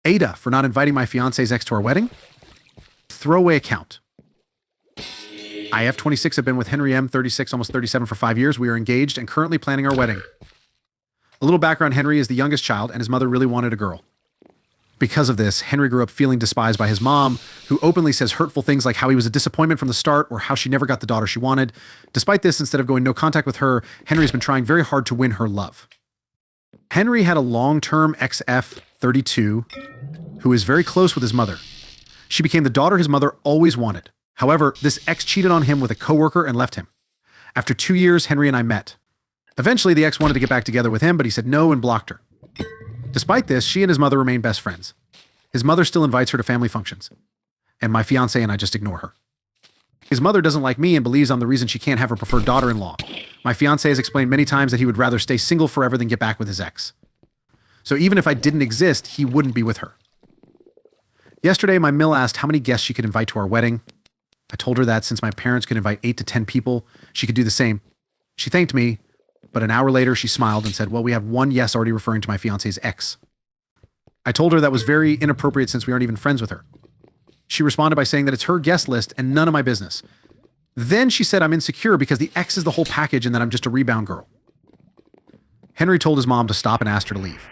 Aita for not inviting my fiance's ex to our wedding. Throwaway account. IF 26 have been with Henry M 36, almost 37 for 5 years. We are engaged and currently planning our wedding. A little background, Henry is the youngest child and his mother really wanted a girl. Because of this, Henry grew up feeling despised by his mom, who openly says hurtful things like how he was a disappointment from the start or how she never got the daughter she wanted. Despite this, instead of going no contact with her, Henry has been trying very hard to win her love. Henry had a long-term XF 32 who is very close with his mother. She became the daughter his mother always wanted. However, this ex cheated on him with a coworker and left him. After 2 years, Henry and I met. Eventually, the ex wanted to get back together with him, but he said no and blocked her. Despite this, she and his mother remain best friends. His mother still invites her to family functions, and my fiancé and I just ignore her. His mother doesn't like me and believes I'm the reason she can't have her preferred daughter-in-law. My fiancé has explained many times that he would rather stay single forever than get back with his ex. So even if I didn't exist, he wouldn't be with her. Yesterday, my mill asked how many guests she could invite to our wedding. I told her that since my parents could invite 8 to 10 people, she could do the same. She thanked me, but an hour later she smiled and said, well, we have one yes already, referring to my fiance's ex. I told her that was very inappropriate since we aren't even friends with her. She responded by saying that it's her guest list and none of my business. Then she said I'm insecure because the ex is the whole package and that I'm just a rebound girl. Henry told his mom to stop and asked her to leave.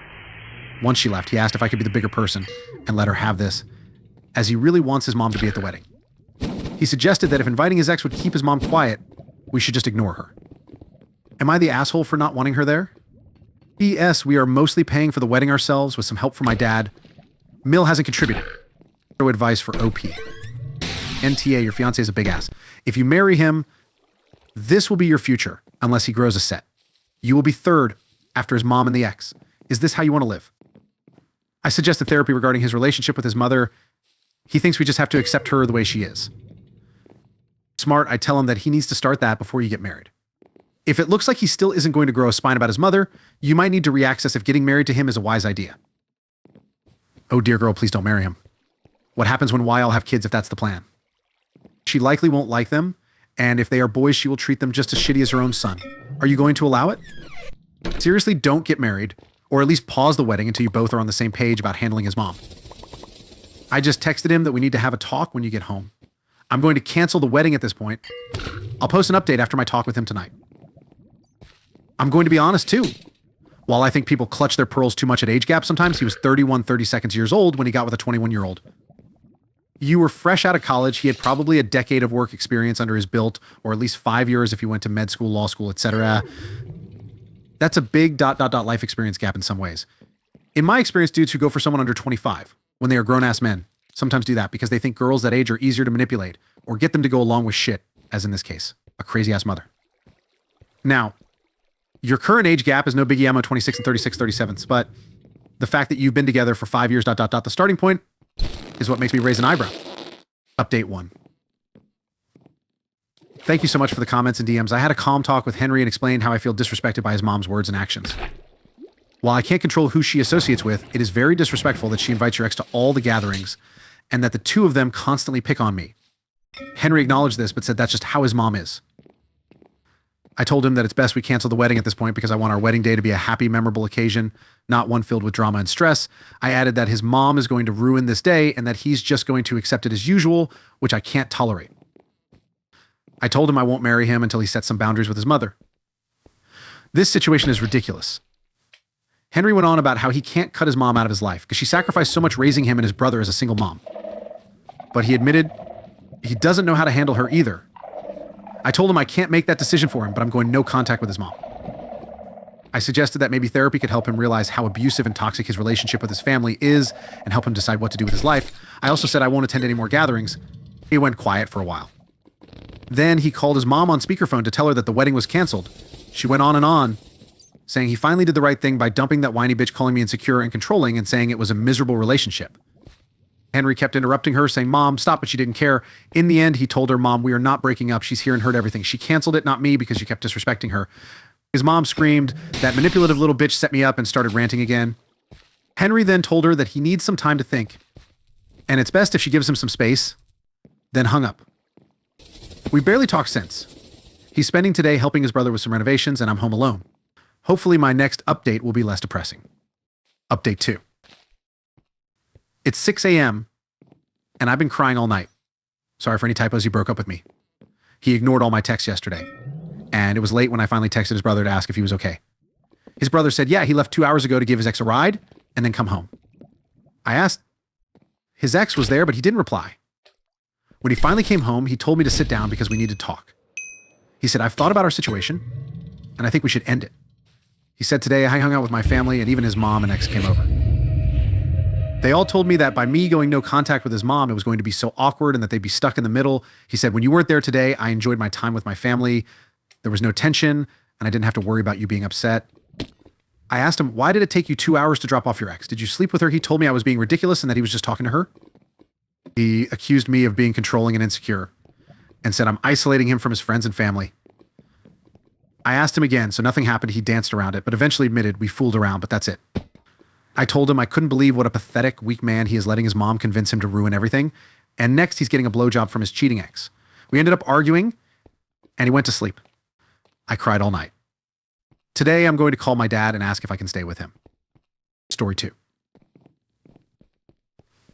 Once she left, he asked if I could be the bigger person and let her have this, as he really wants his mom to be at the wedding. He suggested that if inviting his ex would keep his mom quiet, we should just ignore her. Am I the asshole for not wanting her there? P.S. We are mostly paying for the wedding ourselves with some help from my dad. Mill hasn't contributed. No advice for OP. NTA, your fiancé is a big ass. If you marry him, this will be your future, unless he grows a set. You will be third after his mom and the ex. Is this how you want to live? I suggested therapy regarding his relationship with his mother. He thinks we just have to accept her the way she is. Smart, I tell him that he needs to start that before you get married. If it looks like he still isn't going to grow a spine about his mother, you might need to reaccess if getting married to him is a wise idea. Oh dear girl, please don't marry him. What happens when I'll have kids if that's the plan? She likely won't like them, and if they are boys, she will treat them just as shitty as her own son. Are you going to allow it? Seriously, don't get married, or at least pause the wedding until you both are on the same page about handling his mom. I just texted him that we need to have a talk when you get home. I'm going to cancel the wedding at this point. I'll post an update after my talk with him tonight. I'm going to be honest too. While I think people clutch their pearls too much at age gap sometimes, he was 30 seconds years old when he got with a 21-year-old. You were fresh out of college. He had probably a decade of work experience under his belt, or at least 5 years if he went to med school, law school, etc. That's a big ... life experience gap in some ways. In my experience, dudes who go for someone under 25, when they are grown-ass men, sometimes do that because they think girls that age are easier to manipulate or get them to go along with shit, as in this case, a crazy-ass mother. Now, your current age gap is no biggie. I'm 26 and 36, 37s, but the fact that you've been together for 5 years ... the starting point is what makes me raise an eyebrow. Update 1. Thank you so much for the comments and DMs. I had a calm talk with Henry and explained how I feel disrespected by his mom's words and actions. While I can't control who she associates with, it is very disrespectful that she invites your ex to all the gatherings and that the two of them constantly pick on me. Henry acknowledged this, but said that's just how his mom is. I told him that it's best we cancel the wedding at this point because I want our wedding day to be a happy, memorable occasion, not one filled with drama and stress. I added that his mom is going to ruin this day and that he's just going to accept it as usual, which I can't tolerate. I told him I won't marry him until he sets some boundaries with his mother. This situation is ridiculous. Henry went on about how he can't cut his mom out of his life because she sacrificed so much raising him and his brother as a single mom. But he admitted he doesn't know how to handle her either. I told him I can't make that decision for him, but I'm going no contact with his mom. I suggested that maybe therapy could help him realize how abusive and toxic his relationship with his family is and help him decide what to do with his life. I also said I won't attend any more gatherings. He went quiet for a while. Then he called his mom on speakerphone to tell her that the wedding was canceled. She went on and on, saying he finally did the right thing by dumping that whiny bitch calling me insecure and controlling and saying it was a miserable relationship. Henry kept interrupting her, saying, Mom, stop, but she didn't care. In the end, he told her, Mom, we are not breaking up. She's here and heard everything. She canceled it, not me, because you kept disrespecting her. His mom screamed, that manipulative little bitch set me up, and started ranting again. Henry then told her that he needs some time to think, and it's best if she gives him some space, then hung up. We barely talked since. He's spending today helping his brother with some renovations, and I'm home alone. Hopefully my next update will be less depressing. Update 2. It's 6 a.m. and I've been crying all night. Sorry for any typos, he broke up with me. He ignored all my texts yesterday. And it was late when I finally texted his brother to ask if he was okay. His brother said, yeah, he left 2 hours ago to give his ex a ride and then come home. I asked. His ex was there, but he didn't reply. When he finally came home, he told me to sit down because we needed to talk. He said, I've thought about our situation, and I think we should end it. He said today I hung out with my family, and even his mom and ex came over. They all told me that by me going no contact with his mom, it was going to be so awkward and that they'd be stuck in the middle. He said, when you weren't there today, I enjoyed my time with my family. There was no tension, and I didn't have to worry about you being upset. I asked him, why did it take you 2 hours to drop off your ex? Did you sleep with her? He told me I was being ridiculous and that he was just talking to her. He accused me of being controlling and insecure and said I'm isolating him from his friends and family. I asked him again, so nothing happened. He danced around it, but eventually admitted we fooled around, but that's it. I told him I couldn't believe what a pathetic, weak man he is letting his mom convince him to ruin everything. And next, he's getting a blowjob from his cheating ex. We ended up arguing, and he went to sleep. I cried all night. Today, I'm going to call my dad and ask if I can stay with him. Story 2.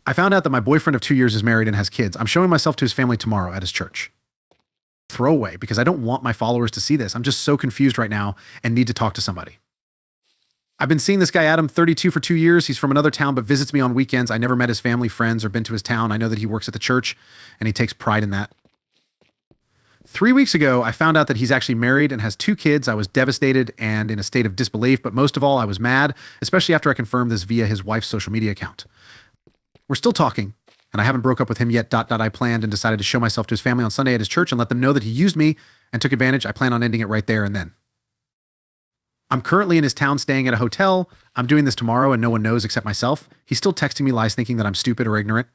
I found out that my boyfriend of 2 years is married and has kids. I'm showing myself to his family tomorrow at his church. Throwaway, because I don't want my followers to see this. I'm just so confused right now and need to talk to somebody. I've been seeing this guy, Adam, 32 for 2 years. He's from another town, but visits me on weekends. I never met his family, friends, or been to his town. I know that he works at the church, and he takes pride in that. 3 weeks ago, I found out that he's actually married and has 2 kids. I was devastated and in a state of disbelief, but most of all, I was mad, especially after I confirmed this via his wife's social media account. We're still talking, and I haven't broke up with him yet. I planned and decided to show myself to his family on Sunday at his church and let them know that he used me and took advantage. I plan on ending it right there and then. I'm currently in his town staying at a hotel. I'm doing this tomorrow and no one knows except myself. He's still texting me lies thinking that I'm stupid or ignorant.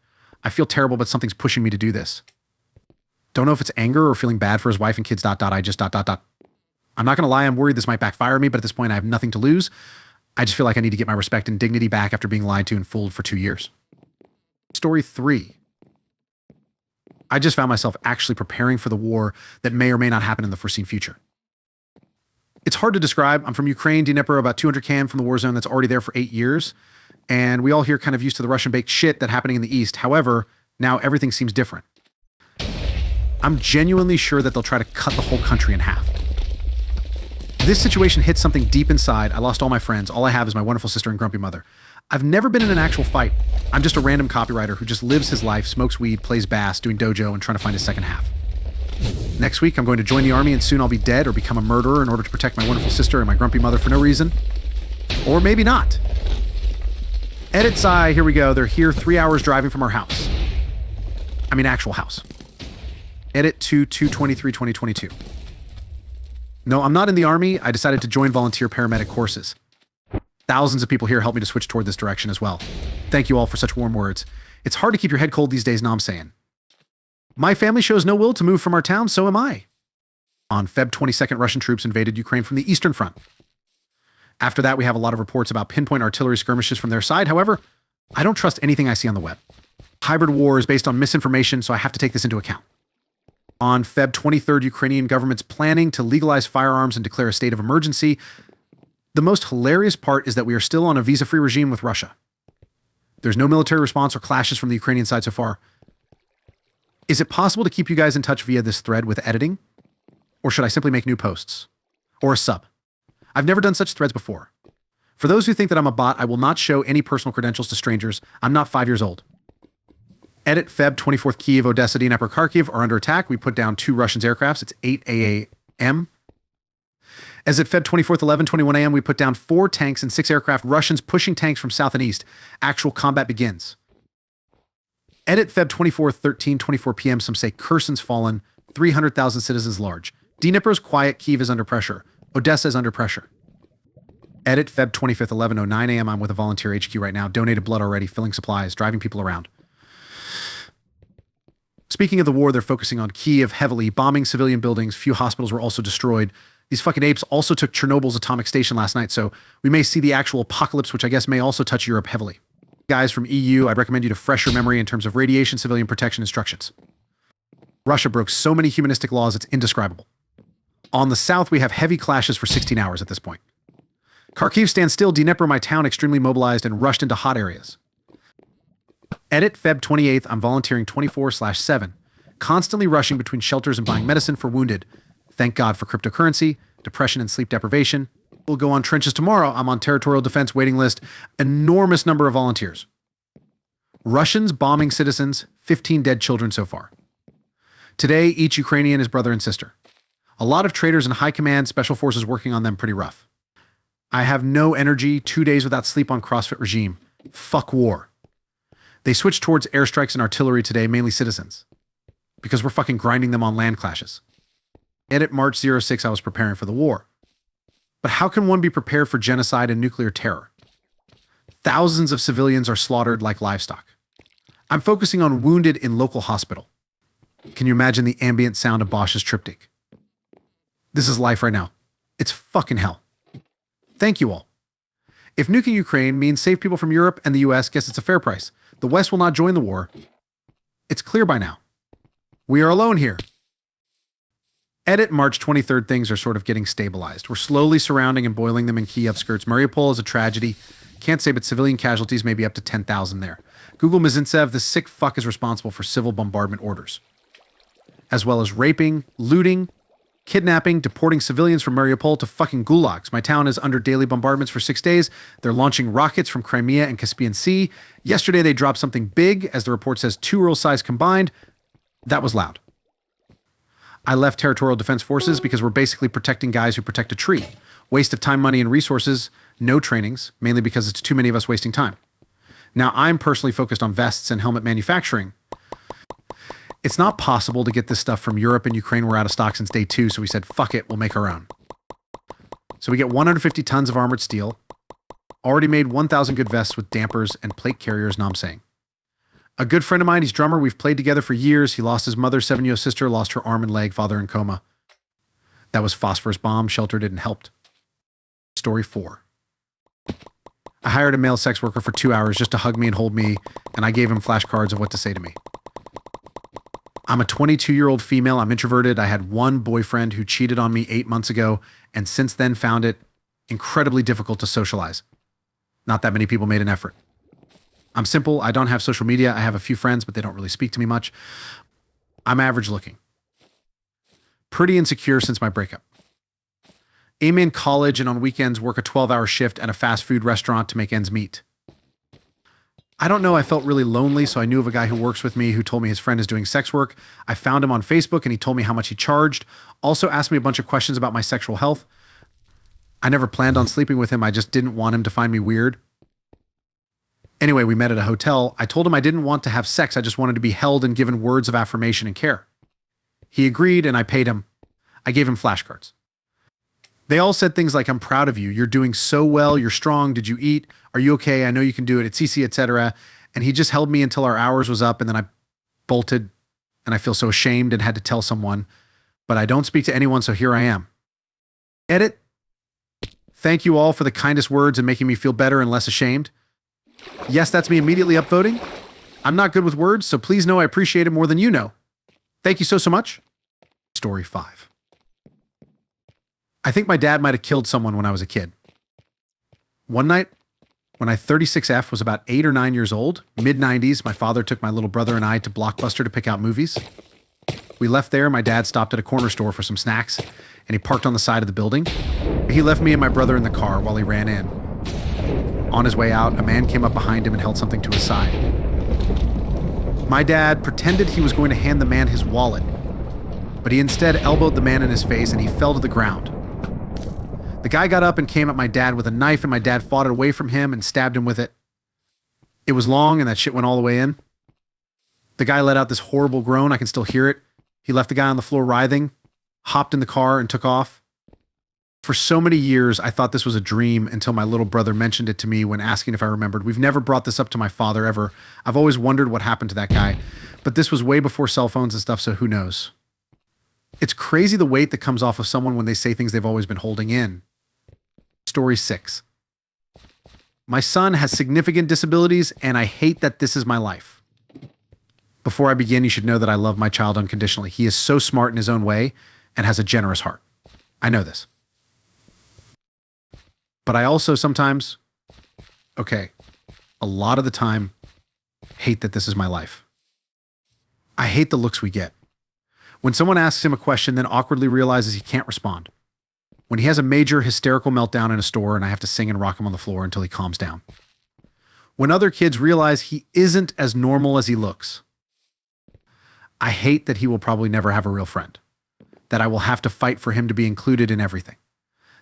I feel terrible, but something's pushing me to do this. Don't know if it's anger or feeling bad for his wife and kids. I just. I'm not going to lie. I'm worried this might backfire on me, but at this point I have nothing to lose. I just feel like I need to get my respect and dignity back after being lied to and fooled for 2 years. Story 3. I just found myself actually preparing for the war that may or may not happen in the foreseen future. It's hard to describe. I'm from Ukraine, Dnipro, about 200 km from the war zone that's already there for 8 years. And we all here kind of used to the Russian-baked shit that happening in the East. However, now everything seems different. I'm genuinely sure that they'll try to cut the whole country in half. This situation hit something deep inside. I lost all my friends. All I have is my wonderful sister and grumpy mother. I've never been in an actual fight. I'm just a random copywriter who just lives his life, smokes weed, plays bass, doing dojo, and trying to find his second half. Next week, I'm going to join the army and soon I'll be dead or become a murderer in order to protect my wonderful sister and my grumpy mother for no reason. Or maybe not. Edit Sigh, here we go. They're here 3 hours driving from our house. I mean, actual house. Edit 2/2/23/2022. No, I'm not in the army. I decided to join volunteer paramedic courses. Thousands of people here helped me to switch toward this direction as well. Thank you all for such warm words. It's hard to keep your head cold these days, I'm saying. My family shows no will to move from our town, so am I. On Feb 22nd, Russian troops invaded Ukraine from the Eastern Front. After that, we have a lot of reports about pinpoint artillery skirmishes from their side. However, I don't trust anything I see on the web. Hybrid war is based on misinformation, so I have to take this into account. On Feb 23rd, Ukrainian government's planning to legalize firearms and declare a state of emergency. The most hilarious part is that we are still on a visa-free regime with Russia. There's no military response or clashes from the Ukrainian side so far. Is it possible to keep you guys in touch via this thread with editing? Or should I simply make new posts? Or a sub? I've never done such threads before. For those who think that I'm a bot, I will not show any personal credentials to strangers. I'm not 5 years old. Edit Feb 24th, Kyiv, Odessa, Dnipro, Kharkiv are under attack. We put down 2 Russian aircrafts. It's 8 a.m. As at Feb 24th, 11:21 a.m., we put down 4 tanks and 6 aircraft. Russians pushing tanks from south and east. Actual combat begins. Edit Feb 24th, 13:24 p.m. Some say Kherson's fallen. 300,000 citizens large. Dnipro's quiet. Kyiv is under pressure. Odessa is under pressure. Edit Feb 25th, 11:09 a.m. I'm with a volunteer HQ right now. Donated blood already. Filling supplies. Driving people around. Speaking of the war, they're focusing on Kyiv heavily, bombing civilian buildings. Few hospitals were also destroyed. These fucking apes also took Chernobyl's atomic station last night, so we may see the actual apocalypse, which I guess may also touch Europe heavily. Guys from EU, I'd recommend you to refresh your memory in terms of radiation civilian protection instructions. Russia broke so many humanistic laws, it's indescribable. On the south, we have heavy clashes for 16 hours at this point. Kharkiv stands still. Dnipro, my town, extremely mobilized and rushed into hot areas. Edit Feb 28th, I'm volunteering 24/7, constantly rushing between shelters and buying medicine for wounded. Thank God for cryptocurrency, depression and sleep deprivation. We'll go on trenches tomorrow. I'm on territorial defense waiting list. Enormous number of volunteers. Russians bombing citizens, 15 dead children so far. Today, each Ukrainian is brother and sister. A lot of traitors and high command special forces working on them pretty rough. I have no energy, 2 days without sleep on CrossFit regime. Fuck war. They switched towards airstrikes and artillery today, mainly citizens. Because we're fucking grinding them on land clashes. Edit March 06, I was preparing for the war. But how can one be prepared for genocide and nuclear terror? Thousands of civilians are slaughtered like livestock. I'm focusing on wounded in local hospital. Can you imagine the ambient sound of Bosch's triptych? This is life right now. It's fucking hell. Thank you all. If nuking Ukraine means save people from Europe and the US, guess it's a fair price. The West will not join the war. It's clear by now. We are alone here. Edit March 23rd, things are sort of getting stabilized. We're slowly surrounding and boiling them in Kiev skirts. Mariupol is a tragedy. Can't say, but civilian casualties may be up to 10,000 there. Google Mizintsev, the sick fuck is responsible for civil bombardment orders, as well as raping, looting, kidnapping, deporting civilians from Mariupol to fucking gulags. My town is under daily bombardments for 6 days. They're launching rockets from Crimea and Caspian Sea. Yesterday, they dropped something big, as the report says 2 Ural size combined. That was loud. I left territorial defense forces because we're basically protecting guys who protect a tree. Waste of time, money, and resources. No trainings, mainly because it's too many of us wasting time. Now, I'm personally focused on vests and helmet manufacturing. It's not possible to get this stuff from Europe and Ukraine. We're out of stock since day 2, so we said, fuck it, we'll make our own. So we get 150 tons of armored steel. Already made 1,000 good vests with dampers and plate carriers, know what I'm saying. A good friend of mine, he's drummer. We've played together for years. He lost his mother, 7-year-old sister, lost her arm and leg, father in coma. That was phosphorus bomb, sheltered it and helped. Story 4. I hired a male sex worker for 2 hours just to hug me and hold me, and I gave him flashcards of what to say to me. I'm a 22-year-old female. I'm introverted. I had one boyfriend who cheated on me 8 months ago, and since then found it incredibly difficult to socialize. Not that many people made an effort. I'm simple. I don't have social media. I have a few friends, but they don't really speak to me much. I'm average looking. Pretty insecure since my breakup. Aim in college and on weekends work a 12-hour shift at a fast food restaurant to make ends meet. I don't know, I felt really lonely, so I knew of a guy who works with me who told me his friend is doing sex work. I found him on Facebook and he told me how much he charged. Also asked me a bunch of questions about my sexual health. I never planned on sleeping with him. I just didn't want him to find me weird. Anyway, we met at a hotel. I told him I didn't want to have sex. I just wanted to be held and given words of affirmation and care. He agreed and I paid him. I gave him flashcards. They all said things like, I'm proud of you. You're doing so well. You're strong. Did you eat? Are you okay? I know you can do it. It's CC, etc. And he just held me until our hours was up and then I bolted and I feel so ashamed and had to tell someone. But I don't speak to anyone, so here I am. Edit. Thank you all for the kindest words and making me feel better and less ashamed. Yes, that's me immediately upvoting. I'm not good with words, so please know I appreciate it more than you know. Thank you so much. Story 5. I think my dad might have killed someone when I was a kid. One night, when I 36F was about 8 or 9 years old, mid-90s, my father took my little brother and I to Blockbuster to pick out movies. We left there, my dad stopped at a corner store for some snacks, and he parked on the side of the building. He left me and my brother in the car while he ran in. On his way out, a man came up behind him and held something to his side. My dad pretended he was going to hand the man his wallet, but he instead elbowed the man in his face and he fell to the ground. The guy got up and came at my dad with a knife, and my dad fought it away from him and stabbed him with it. It was long and that shit went all the way in. The guy let out this horrible groan. I can still hear it. He left the guy on the floor writhing, hopped in the car and took off. For so many years, I thought this was a dream until my little brother mentioned it to me when asking if I remembered. We've never brought this up to my father ever. I've always wondered what happened to that guy, but this was way before cell phones and stuff, so who knows? It's crazy the weight that comes off of someone when they say things they've always been holding in. Story 6. My son has significant disabilities, and I hate that this is my life. Before I begin, you should know that I love my child unconditionally. He is so smart in his own way and has a generous heart. I know this. But I also sometimes, a lot of the time, Hate that this is my life. I hate the looks we get. When someone asks him a question, then awkwardly realizes he can't respond. When he has a major hysterical meltdown in a store and I have to sing and rock him on the floor until he calms down. When other kids realize he isn't as normal as he looks. I hate that he will probably never have a real friend. That I will have to fight for him to be included in everything.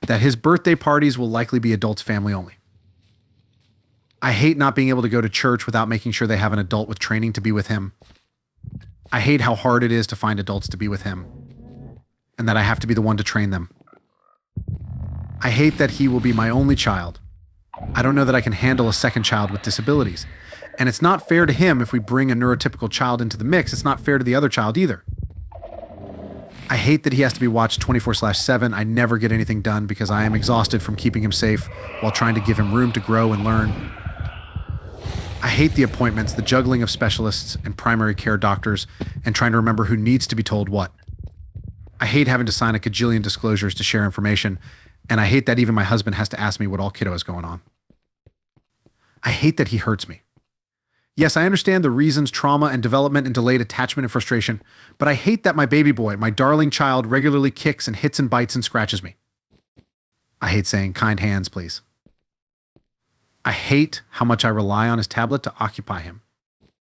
That his birthday parties will likely be adults family only. I hate not being able to go to church without making sure they have an adult with training to be with him. I hate how hard it is to find adults to be with him, and that I have to be the one to train them. I hate that he will be my only child. I don't know that I can handle a second child with disabilities. And it's not fair to him if we bring a neurotypical child into the mix. It's not fair to the other child either. I hate that he has to be watched 24/7. I never get anything done because I am exhausted from keeping him safe while trying to give him room to grow and learn. I hate the appointments, the juggling of specialists and primary care doctors, and trying to remember who needs to be told what. I hate having to sign a cajillion disclosures to share information, and I hate that even my husband has to ask me what all kiddo is going on. I hate that he hurts me. Yes, I understand the reasons, trauma and development and delayed attachment and frustration, but I hate that my baby boy, my darling child, regularly kicks and hits and bites and scratches me. I hate saying kind hands, please. I hate how much I rely on his tablet to occupy him.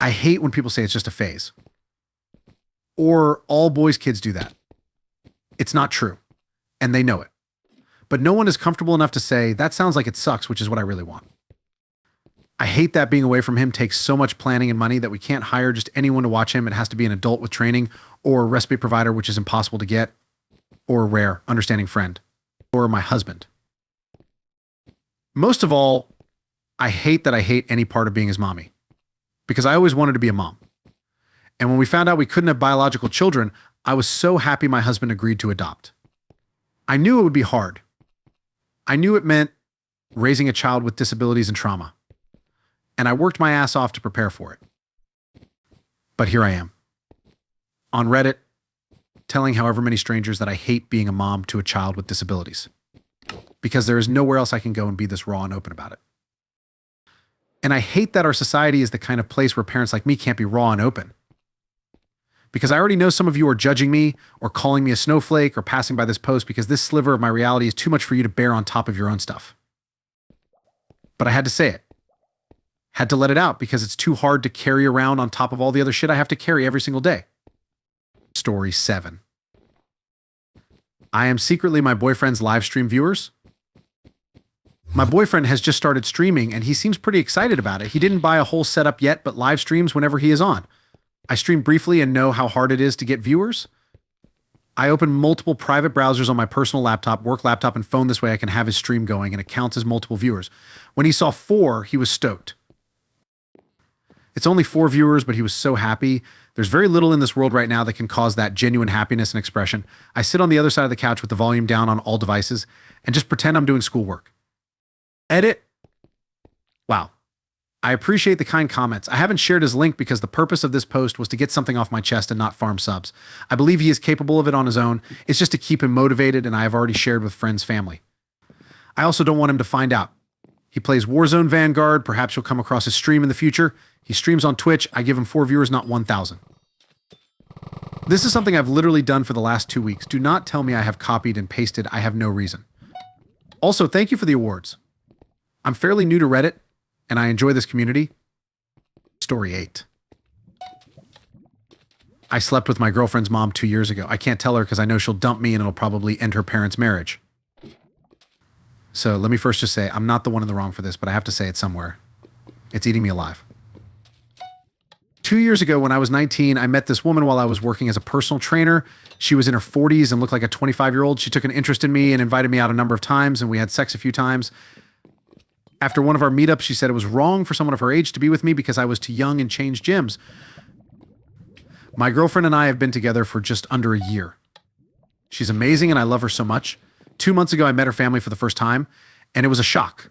I hate when people say it's just a phase. Or all boys' kids do that. It's not true, and they know it. But no one is comfortable enough to say, that sounds like it sucks, which is what I really want. I hate that being away from him takes so much planning and money that we can't hire just anyone to watch him. It has to be an adult with training, or a respite provider, which is impossible to get, or a rare, understanding friend, or my husband. Most of all, I hate that I hate any part of being his mommy, because I always wanted to be a mom. And when we found out we couldn't have biological children, I was so happy my husband agreed to adopt. I knew it would be hard. I knew it meant raising a child with disabilities and trauma. And I worked my ass off to prepare for it. But here I am, on Reddit, telling however many strangers that I hate being a mom to a child with disabilities, because there is nowhere else I can go and be this raw and open about it. And I hate that our society is the kind of place where parents like me can't be raw and open. Because I already know some of you are judging me or calling me a snowflake or passing by this post because this sliver of my reality is too much for you to bear on top of your own stuff. But I had to say it. Had to let it out because it's too hard to carry around on top of all the other shit I have to carry every single day. Story 7. I am secretly my boyfriend's live stream viewers. My boyfriend has just started streaming and he seems pretty excited about it. He didn't buy a whole setup yet, but live streams whenever he is on. I stream briefly and know how hard it is to get viewers. I open multiple private browsers on my personal laptop, work laptop, and phone. This way I can have his stream going and it counts as multiple viewers. When he saw 4, he was stoked. It's only 4 viewers, but he was so happy. There's very little in this world right now that can cause that genuine happiness and expression. I sit on the other side of the couch with the volume down on all devices and just pretend I'm doing schoolwork. Edit. Wow. I appreciate the kind comments. I haven't shared his link because the purpose of this post was to get something off my chest and not farm subs. I believe he is capable of it on his own. It's just to keep him motivated, and I have already shared with friends, family. I also don't want him to find out. He plays Warzone Vanguard. Perhaps you'll come across his stream in the future. He streams on Twitch. I give him 4 viewers, not 1,000. This is something I've literally done for the last 2 weeks. Do not tell me I have copied and pasted. I have no reason. Also, thank you for the awards. I'm fairly new to Reddit, and I enjoy this community. Story 8. I slept with my girlfriend's mom 2 years ago. I can't tell her because I know she'll dump me and it'll probably end her parents' marriage. So let me first just say, I'm not the one in the wrong for this, but I have to say it somewhere. It's eating me alive. 2 years ago, when I was 19, I met this woman while I was working as a personal trainer. She was in her 40s and looked like a 25-year-old. She took an interest in me and invited me out a number of times, and we had sex a few times. After one of our meetups, she said it was wrong for someone of her age to be with me because I was too young and changed gyms. My girlfriend and I have been together for just under a year. She's amazing and I love her so much. 2 months ago, I met her family for the first time, and it was a shock.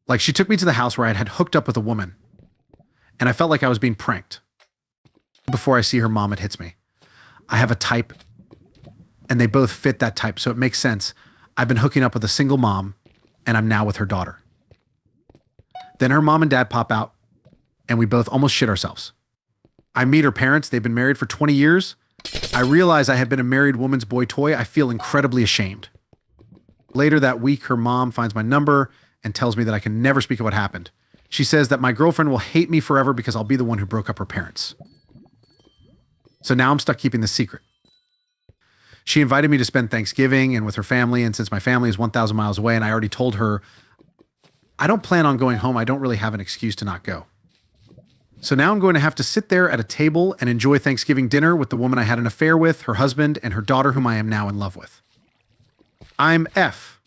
Like, she took me to the house where I had hooked up with a woman, and I felt like I was being pranked. Before I see her mom, it hits me. I have a type, and they both fit that type, so it makes sense. I've been hooking up with a single mom, and I'm now with her daughter. Then her mom and dad pop out, and we both almost shit ourselves. I meet her parents. They've been married for 20 years. I realize I have been a married woman's boy toy. I feel incredibly ashamed. Later that week, her mom finds my number and tells me that I can never speak of what happened. She says that my girlfriend will hate me forever because I'll be the one who broke up her parents. So now I'm stuck keeping this secret. She invited me to spend Thanksgiving and with her family, and since my family is 1,000 miles away and I already told her I don't plan on going home, I don't really have an excuse to not go. So now I'm going to have to sit there at a table and enjoy Thanksgiving dinner with the woman I had an affair with, her husband, and her daughter whom I am now in love with. I'm F.